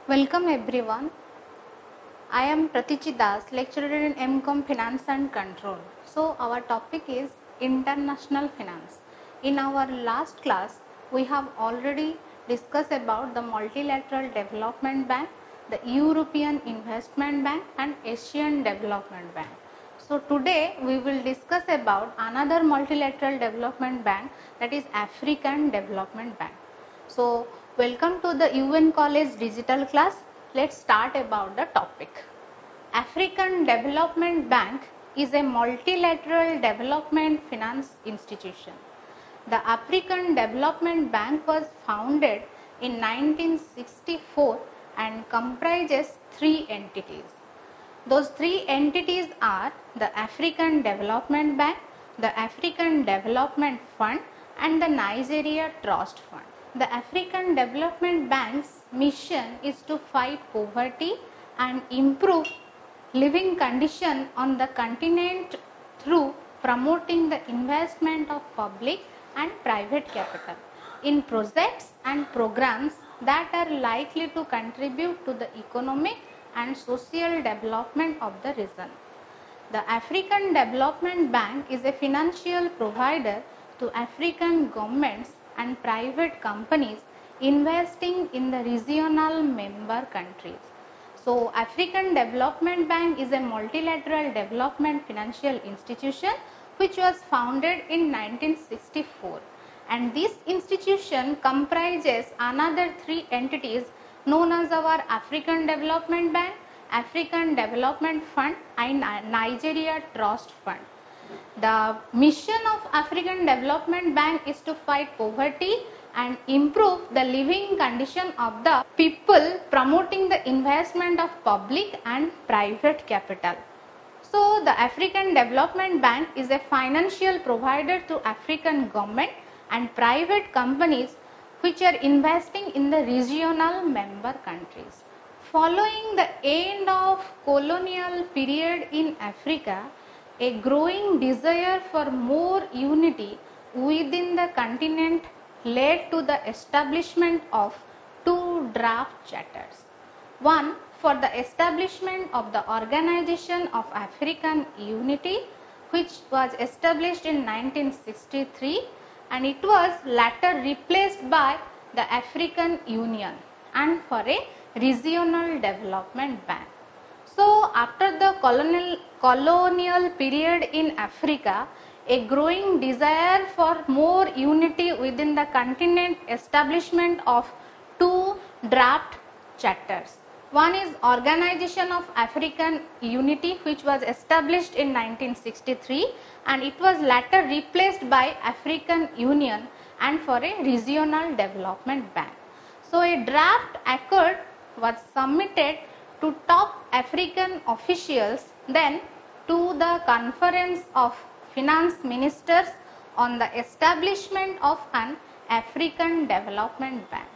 Welcome everyone. I am Pratichi Das, lecturer in MCom Finance and Control. So our topic is international finance. In our last class, we have already discussed about the Multilateral Development Bank, the European Investment Bank and Asian Development Bank. So today we will discuss about another multilateral development bank, that is African Development Bank. So welcome to the UN College digital class. Let's start about the topic. African Development Bank is a multilateral development finance institution. The African Development Bank was founded in 1964 and comprises three entities. Those three entities are the African Development Bank, the African Development Fund and the Nigeria Trust Fund. The African Development Bank's mission is to fight poverty and improve living condition on the continent through promoting the investment of public and private capital in projects and programs that are likely to contribute to the economic and social development of the region. The African Development Bank is a financial provider to African governments and private companies investing in the regional member countries. So, African Development Bank is a multilateral development financial institution which was founded in 1964, and this institution comprises another three entities known as our African Development Bank, African Development Fund and Nigeria Trust Fund. The mission of African Development Bank is to fight poverty and improve the living condition of the people, promoting the investment of public and private capital. So, the African Development Bank is a financial provider to African government and private companies which are investing in the regional member countries. Following the end of colonial period in Africa, a growing desire for more unity within the continent led to the establishment of two draft charters. One for the establishment of the Organization of African Unity, which was established in 1963, and it was later replaced by the African Union, and for a regional development bank. So, after the colonial period in Africa, a growing desire for more unity within the continent, establishment of two draft charters. One is Organization of African Unity, which was established in 1963, and it was later replaced by African Union and for a regional development bank. So, a draft accord was submitted to top African officials, then to the Conference of Finance Ministers on the establishment of an African Development Bank.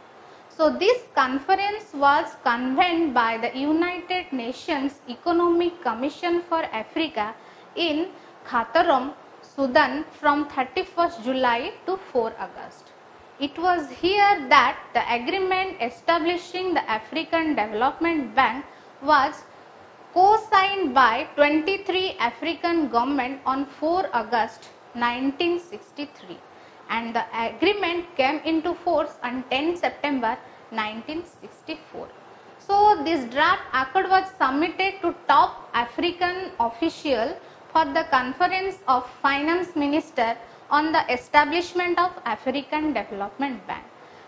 So, this conference was convened by the United Nations Economic Commission for Africa in Khartoum, Sudan from 31st July to 4 August. It was here that the agreement establishing the African Development Bank was co-signed by 23 African governments on 4 August 1963, and the agreement came into force on 10 September 1964. So, this draft accord was submitted to top African official for the Conference of Finance Minister on the establishment of African Development Bank,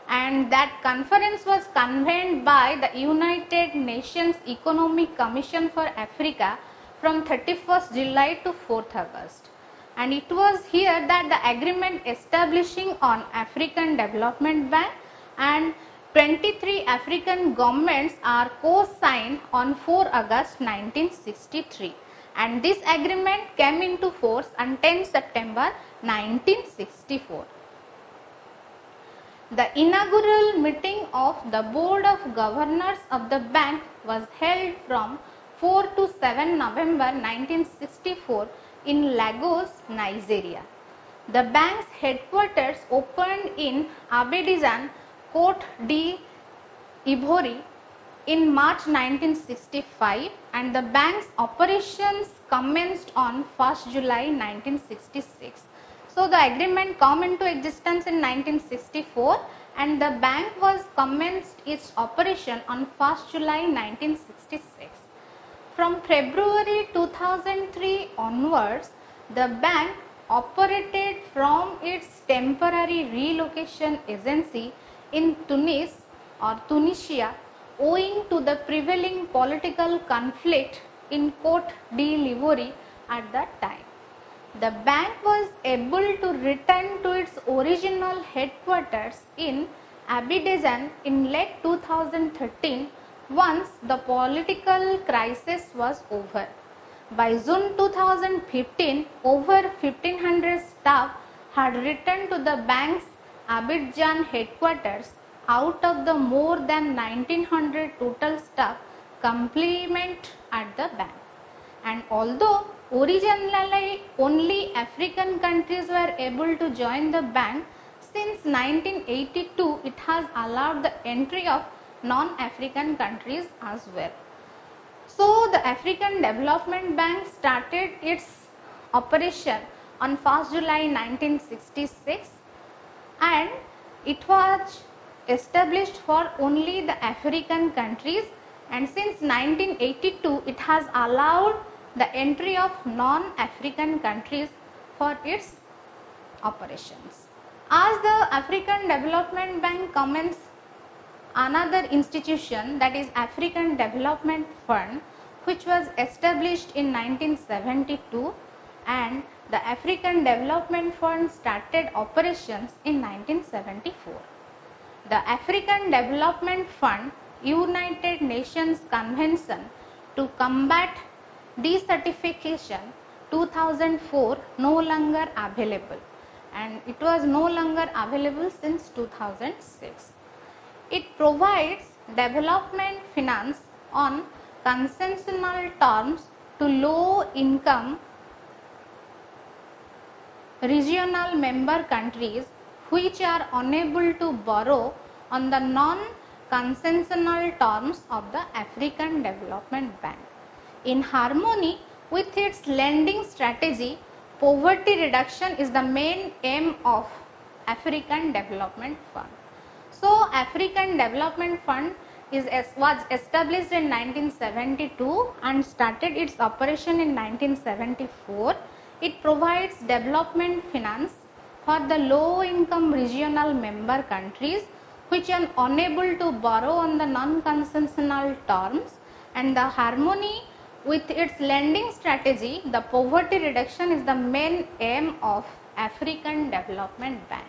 and that conference was convened by the United Nations Economic Commission for Africa from 31st July to 4th August. And it was here that the agreement establishing on African Development Bank and 23 African governments are co-signed on 4 August 1963, and this agreement came into force on 10 September 1964. The inaugural meeting of the Board of Governors of the bank was held from 4 to 7 November 1964 in Lagos, Nigeria. The bank's headquarters opened in Abidjan, Cote d'Ivoire in March 1965 and the bank's operations commenced on 1st July 1966. So the agreement come into existence in 1964 and the bank was commenced its operation on 1st July 1966. From February 2003 onwards, the bank operated from its temporary relocation agency in Tunis or Tunisia owing to the prevailing political conflict in Côte d'Ivoire at that time. The bank was able to return to its original headquarters in Abidjan in late 2013 once the political crisis was over. By June 2015, over 1500 staff had returned to the bank's Abidjan headquarters out of the more than 1900 total staff complement at the bank. And although originally only African countries were able to join the bank, since 1982 it has allowed the entry of non-African countries as well. So the African Development Bank started its operation on 1st July 1966 and it was established for only the African countries, and since 1982 it has allowed the entry of non-African countries for its operations. As the African Development Bank commenced another institution, that is African Development Fund, which was established in 1972, and the African Development Fund started operations in 1974. The African Development Fund United Nations Convention to Combat Desertification 2004 no longer available, and it was no longer available since 2006. It provides development finance on concessional terms to low-income regional member countries which are unable to borrow on the non-concessional terms of the African Development Bank. In harmony with its lending strategy, poverty reduction is the main aim of African Development Fund. So African Development Fund was established in 1972 and started its operation in 1974. It provides development finance for the low income regional member countries which are unable to borrow on the non-concessional terms, and the harmony with its lending strategy, the poverty reduction is the main aim of African Development Bank.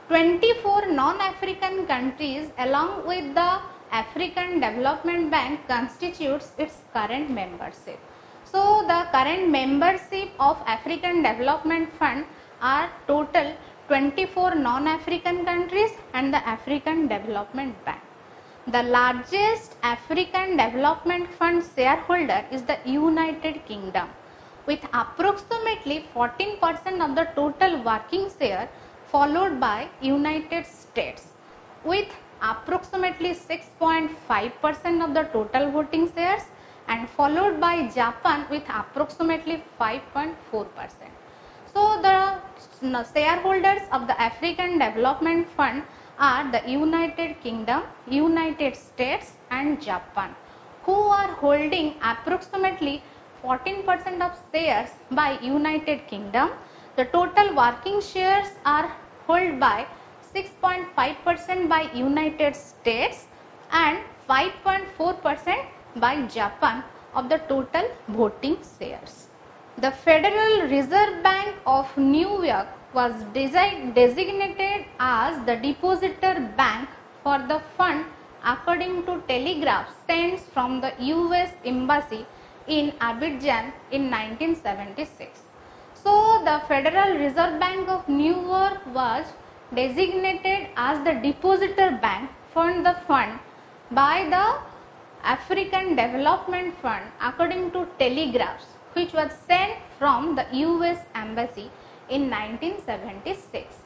24 non-African countries along with the African Development Bank constitutes its current membership. So the current membership of African Development Fund are total 24 non-African countries and the African Development Bank. The largest African Development Fund shareholder is the United Kingdom with approximately 14% of the total working share, followed by United States with approximately 6.5% of the total voting shares, and followed by Japan with approximately 5.4%. So the shareholders of the African Development Fund are the United Kingdom, United States and Japan, who are holding approximately 14% of shares by United Kingdom. The total working shares are held by 6.5% by United States and 5.4% by Japan of the total voting shares. The Federal Reserve Bank of New York was designated as the depositor bank for the fund according to telegraph sent from the US Embassy in Abidjan in 1976. So the Federal Reserve Bank of New York was designated as the depositor bank for the fund by the African Development Fund according to telegraphs which was sent from the US Embassy in 1976.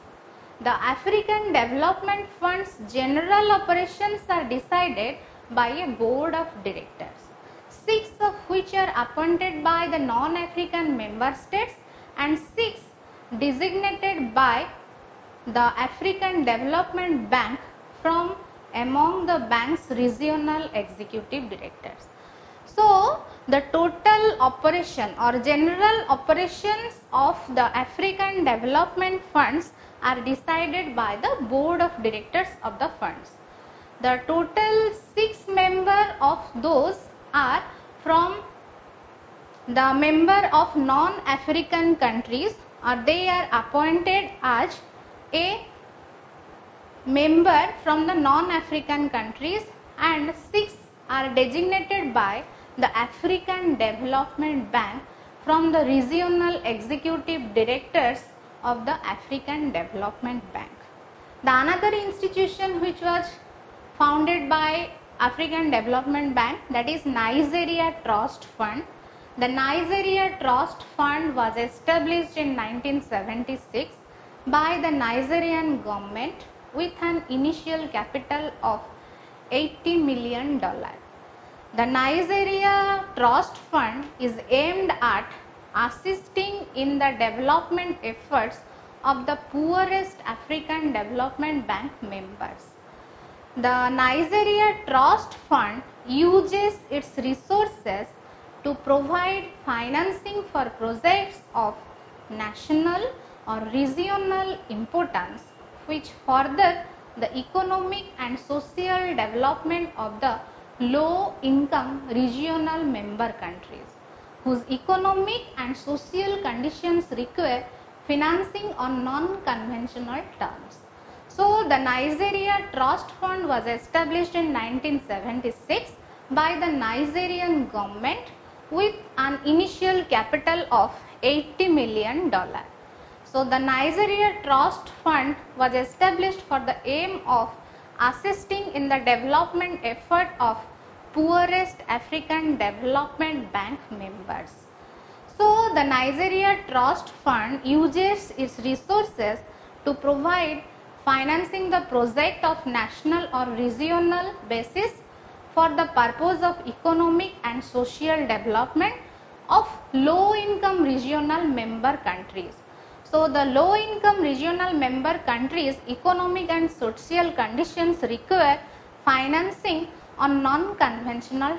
The African Development Fund's general operations are decided by a board of directors, 6 of which are appointed by the non-African member states and 6 designated by the African Development Bank from among the bank's regional executive directors. So, the total operation or general operations of the African Development Funds are decided by the board of directors of the funds. The total 6 members of those are from the member of non-African countries, or they are appointed as a member from the non-African countries, and 6 are designated by the African Development Bank from the regional executive directors of the African Development Bank. The another institution which was founded by African Development Bank, that is Nigeria Trust Fund. The Nigeria Trust Fund was established in 1976 by the Nigerian government with an initial capital of $80 million. The Nigeria Trust Fund is aimed at assisting in the development efforts of the poorest African Development Bank members. The Nigeria Trust Fund uses its resources to provide financing for projects of national or regional importance which further the economic and social development of the low income regional member countries whose economic and social conditions require financing on non-conventional terms. So, the Nigeria Trust Fund was established in 1976 by the Nigerian government with an initial capital of $80 million. So, the Nigeria Trust Fund was established for the aim of assisting in the development effort of poorest African Development Bank members. So, the Nigeria Trust Fund uses its resources to provide financing the project of national or regional basis for the purpose of economic and social development of low income regional member countries. So, the low income regional member countries economic and social conditions require financing on non-conventional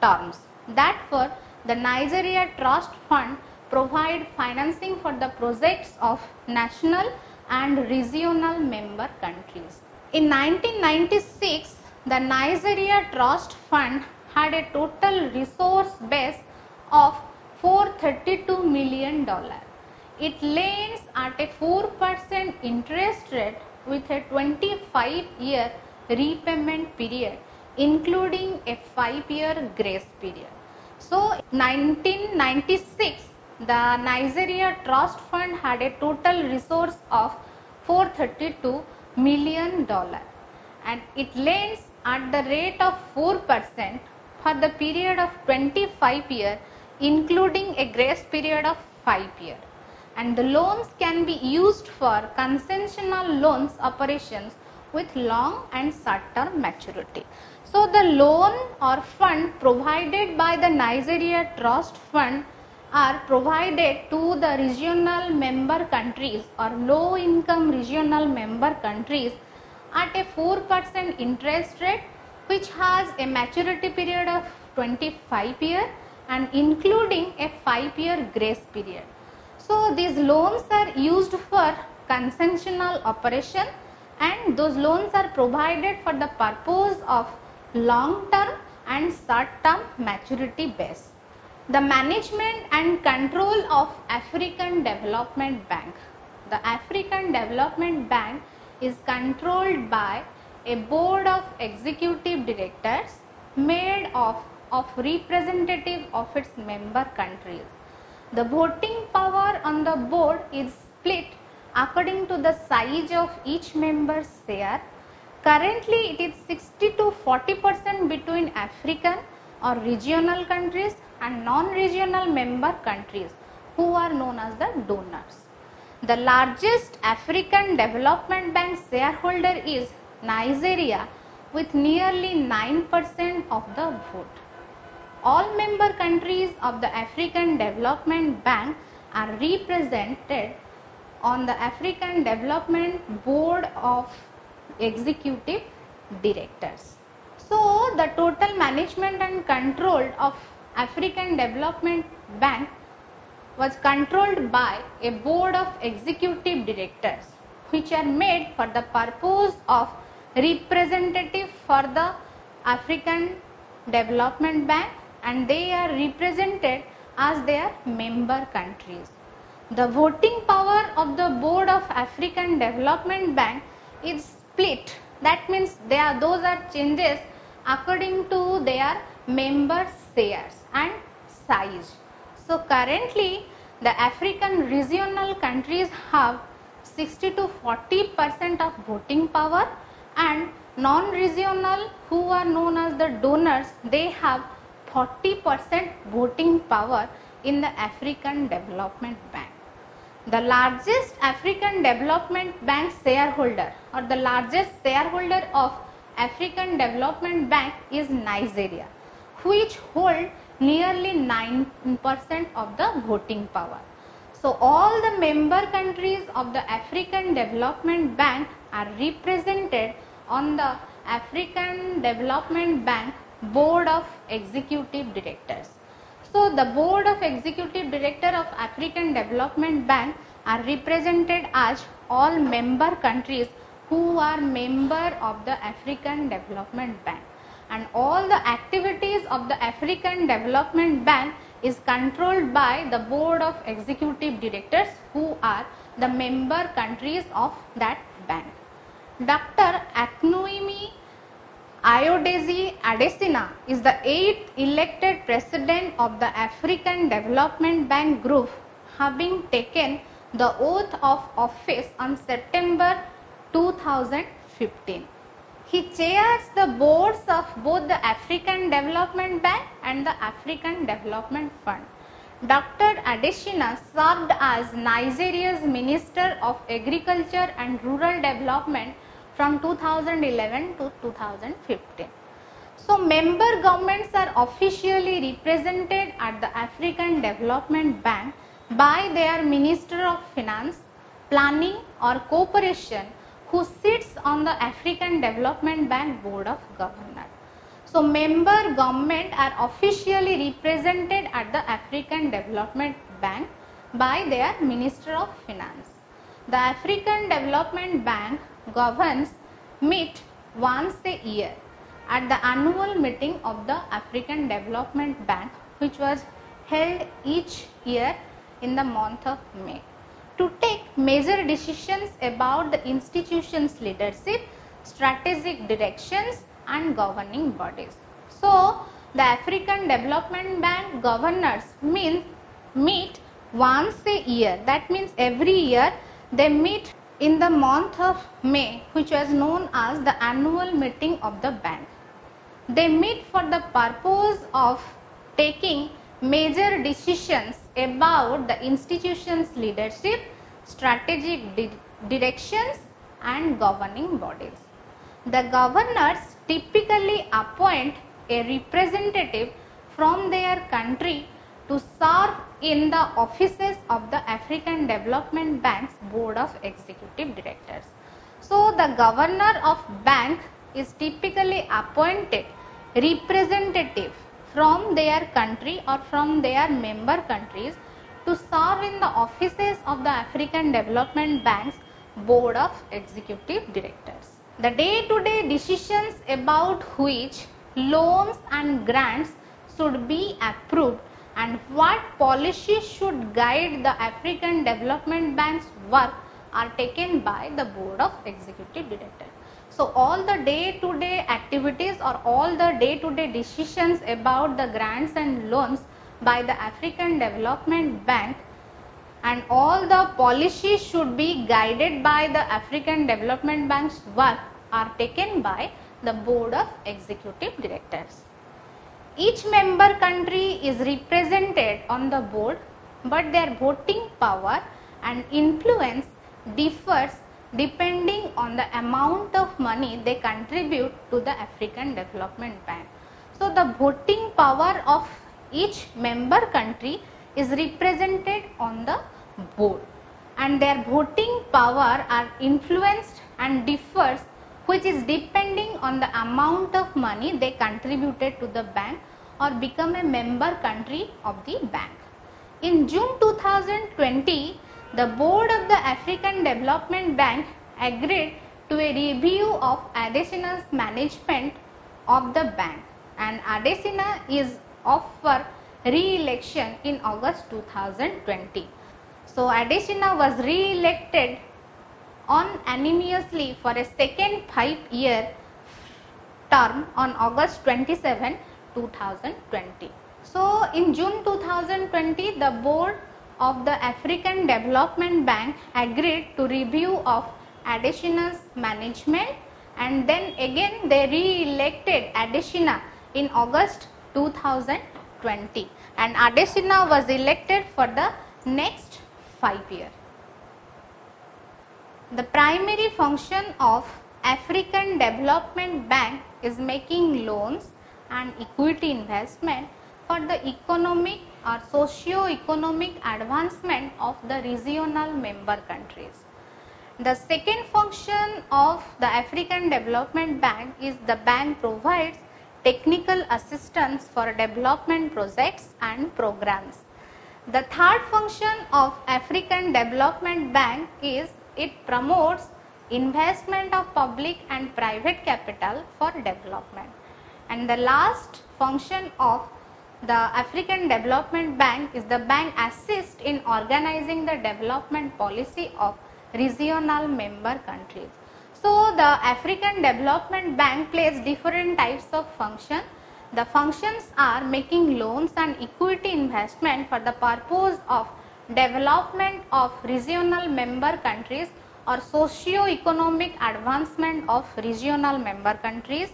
terms. Therefore, the Nigeria Trust Fund provide financing for the projects of national and regional member countries. In 1996, the Nigeria Trust Fund had a total resource base of $432 million. It lends at a 4% interest rate with a 25-year repayment period, including a 5-year grace period. So, 1996, the Nigeria Trust Fund had a total resource of $432 million and it lends at the rate of 4% for the period of 25 years, including a grace period of 5 years. And the loans can be used for concessional loans operations with long and short term maturity. So, the loan or fund provided by the Nigeria Trust Fund are provided to the regional member countries or low income regional member countries at a 4% interest rate which has a maturity period of 25 years and including a 5-year grace period. So, these loans are used for concessional operation and those loans are provided for the purpose of long term and short term maturity base. The management and control of African Development Bank. The African Development Bank is controlled by a board of executive directors made of representatives of its member countries. The voting power on the board is split according to the size of each member's share. Currently, it is 60 to 40% between African or regional countries and non-regional member countries who are known as the donors. The largest African Development Bank shareholder is Nigeria with nearly 9% of the vote. All member countries of the African Development Bank are represented on the African Development Board of Executive Directors. So, the total management and control of African Development Bank was controlled by a board of executive directors, which are made for the purpose of representative for the African Development Bank, and they are represented as their member countries. The voting power of the board of African Development Bank is split. That means those are changes according to their member shares and size. So currently the African regional countries have 60 to 40% of voting power, and non-regional, who are known as the donors, they have 40% voting power in the African Development Bank. The largest African Development Bank shareholder, or the largest shareholder of African Development Bank, is Nigeria, which hold nearly 9% of the voting power. So all the member countries of the African Development Bank are represented on the African Development Bank Board of Executive Directors. So the Board of Executive Director of African Development Bank are represented as all member countries who are member of the African Development Bank, and all the activities of the African Development Bank is controlled by the Board of Executive Directors, who are the member countries of that bank. Dr. Akinwumi Ayodele Adesina is the 8th elected president of the African Development Bank Group, having taken the oath of office on September 2015. He chairs the boards of both the African Development Bank and the African Development Fund. Dr. Adesina served as Nigeria's Minister of Agriculture and Rural Development from 2011 to 2015. So, member governments are officially represented at the African Development Bank by their Minister of Finance, Planning or Cooperation, who sits on the African Development Bank Board of Governors. So, member government are officially represented at the African Development Bank by their Minister of Finance. The African Development Bank governs meet once a year at the annual meeting of the African Development Bank, which was held each year in the month of May, to take major decisions about the institution's leadership, strategic directions and governing bodies. So, the African Development Bank governors meet once a year. That means every year they meet in the month of May, which was known as the annual meeting of the bank. They meet for the purpose of taking major decisions about the institution's leadership, strategic directions and governing bodies. The governors typically appoint a representative from their country to serve in the offices of the African Development Bank's Board of Executive Directors. So, the governor of bank is typically appointed representative from their country or from their member countries to serve in the offices of the African Development Bank's Board of Executive Directors. The day-to-day decisions about which loans and grants should be approved and what policies should guide the African Development Bank's work are taken by the Board of Executive Directors. So, all the day-to-day activities or all the day-to-day decisions about the grants and loans by the African Development Bank and all the policies should be guided by the African Development Bank's work are taken by the Board of Executive Directors. Each member country is represented on the board, but their voting power and influence differs depending on the amount of money they contribute to the African Development Bank. So the voting power of each member country is represented on the board, and their voting power are influenced and differs, which is depending on the amount of money they contributed to the bank or become a member country of the bank. In June 2020, the board of the African Development Bank agreed to a review of Adesina's management of the bank, and Adesina is up for re-election in August 2020. So Adesina was re-elected unanimously for a second 5-year term on August 27, 2020. So in June 2020, the board of the African Development Bank agreed to review of Adesina's management, and then again they re-elected Adesina in August 2020, and Adesina was elected for the next 5 years. The primary function of African Development Bank is making loans and equity investment for the economic or socio-economic advancement of the regional member countries. The second function of the African Development Bank is the bank provides technical assistance for development projects and programs. The third function of African Development Bank is it promotes investment of public and private capital for development. And the last function of the African Development Bank is the bank assists in organizing the development policy of regional member countries. So the African Development Bank plays different types of functions. The functions are making loans and equity investment for the purpose of development of regional member countries or socio-economic advancement of regional member countries.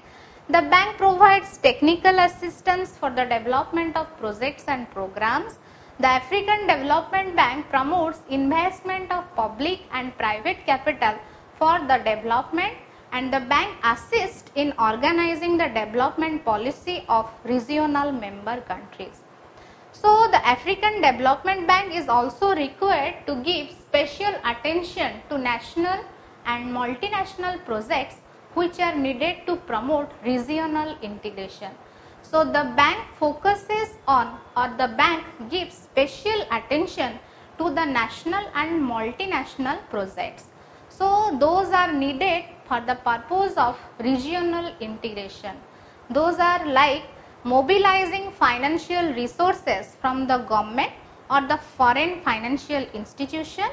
The bank provides technical assistance for the development of projects and programs. The African Development Bank promotes investment of public and private capital for the development, and the bank assists in organizing the development policy of regional member countries. So the African Development Bank is also required to give special attention to national and multinational projects which are needed to promote regional integration. So the bank focuses on, or the bank gives special attention to the national and multinational projects. So those are needed for the purpose of regional integration. Those are like mobilizing financial resources from the government or the foreign financial institution,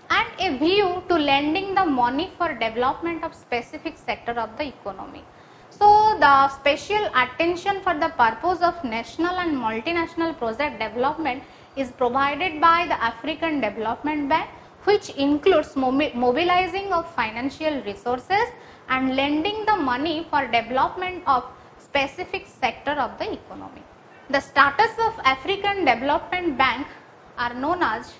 and a view to lending the money for development of specific sector of the economy. So the special attention for the purpose of national and multinational project development is provided by the African Development Bank, which includes mobilizing of financial resources and lending the money for development of specific sector of the economy. The status of African Development Bank are known as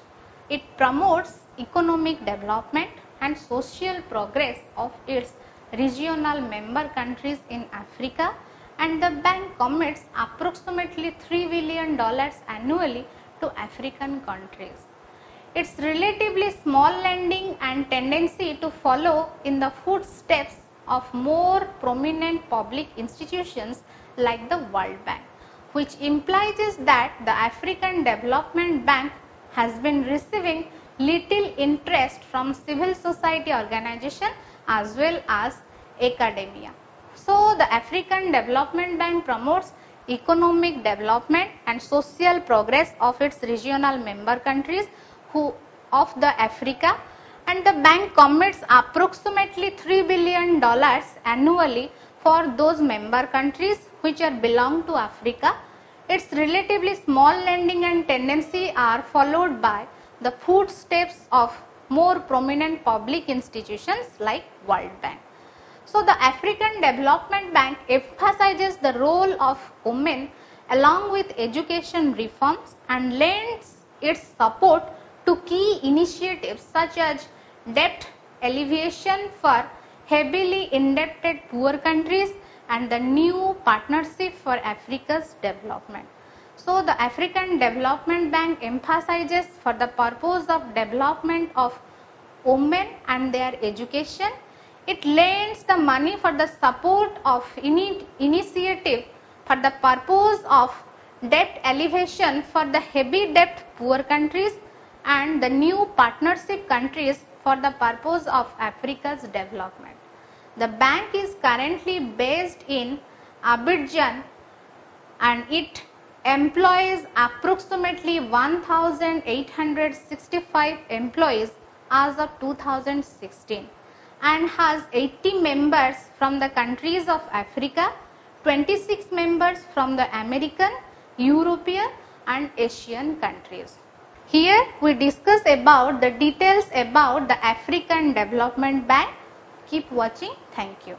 it promotes economic development and social progress of its regional member countries in Africa, and the bank commits approximately $3 billion annually to African countries. Its relatively small lending and tendency to follow in the footsteps of more prominent public institutions like the World Bank, which implies that the African Development Bank has been receiving little interest from civil society organization as well as academia. So the African Development Bank promotes economic development and social progress of its regional member countries of the Africa, and the bank commits approximately $3 billion annually for those member countries which are belong to Africa. Its relatively small lending and tendency are followed by the footsteps of more prominent public institutions like World Bank. So the African Development Bank emphasizes the role of women along with education reforms and lends its support to key initiatives such as debt alleviation for heavily indebted poor countries and the new partnership for Africa's development. So the African Development Bank emphasizes for the purpose of development of women and their education. It lends the money for the support of initiative for the purpose of debt alleviation for the heavy debt poor countries and the new partnership countries for the purpose of Africa's development. The bank is currently based in Abidjan and it employs approximately 1,865 employees as of 2016 and has 80 members from the countries of Africa, 26 members from the American, European and Asian countries. Here we discuss about the details about the African Development Bank. Keep watching. Thank you.